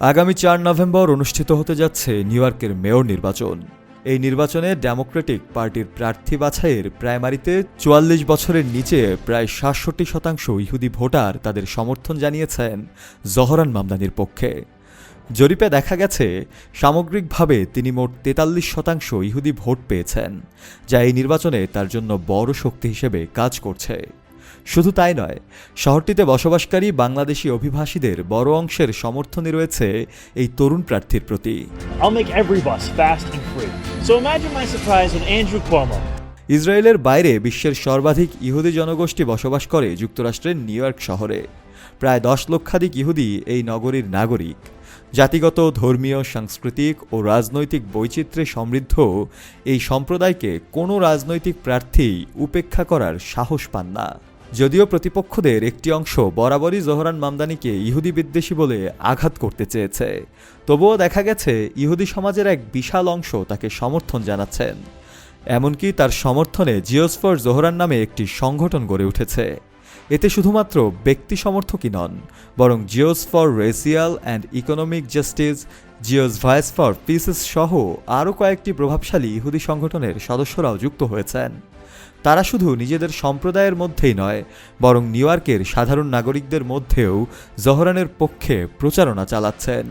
আগামী ৪ নভেম্বর অনুষ্ঠিত হতে যাচ্ছে নিউ ইয়র্কের মেয়র নির্বাচন। এই নির্বাচনে ডেমোক্রেটিক পার্টির প্রার্থী বাছাইয়ের প্রাইমারিতে ৪৪ বছরের নিচে প্রায় ৬৭% ইহুদি ভোটার তাদের সমর্থন জানিয়েছেন জহরান মামদানির পক্ষে। জরিপে দেখা গেছে সামগ্রিকভাবে তিনি মোট ৪৩% ইহুদি ভোট পেয়েছেন, যা এই নির্বাচনে তার জন্য বড় শক্তি হিসেবে কাজ করছে। শুধু তাই নয়, শহরটিতে বসবাসকারী বাংলাদেশি অভিবাসীদের বড় অংশের সমর্থনই রয়েছে এই তরুণ প্রার্থীর প্রতি। I'll make every bus fast and free. So imagine my surprise when Andrew Cuomo. ইসরায়েলের বাইরে বিশ্বের সর্বাধিক ইহুদি জনগোষ্ঠী বসবাস করে যুক্তরাষ্ট্রের নিউ ইয়র্ক শহরে। প্রায় ১০ লক্ষাধিক ইহুদি এই নগরীর নাগরিক। জাতিগত, ধর্মীয়, সাংস্কৃতিক ও রাজনৈতিক বৈচিত্র্যে সমৃদ্ধ এই সম্প্রদায়কে কোনো রাজনৈতিক প্রার্থী উপেক্ষা করার সাহস পান না। যদিও প্রতিপক্ষদের একটি অংশ বরাবরই জহরান মামদানিকে ইহুদি বিদ্বেষী বলে আঘাত করতে চেয়েছে, তবুও দেখা গেছে ইহুদি সমাজের এক বিশাল অংশ তাকে সমর্থন জানাচ্ছেন। এমনকি তার সমর্থনে জিওস ফর জোহরান নামে একটি সংগঠন গড়ে উঠেছে। এতে শুধুমাত্র ব্যক্তি সমর্থকই নন, বরং Jews for racial and economic justice, Jews voice for pieces সহ আরও কয়েকটি প্রভাবশালী ইহুদি সংগঠনের সদস্যরাও যুক্ত হয়েছেন। তারা শুধু নিজেদের সম্প্রদায়ের মধ্যেই নয়, বরং নিউ ইয়র্কের সাধারণ নাগরিকদের মধ্যেও জহরানের পক্ষে প্রচারণা চালাচ্ছেন।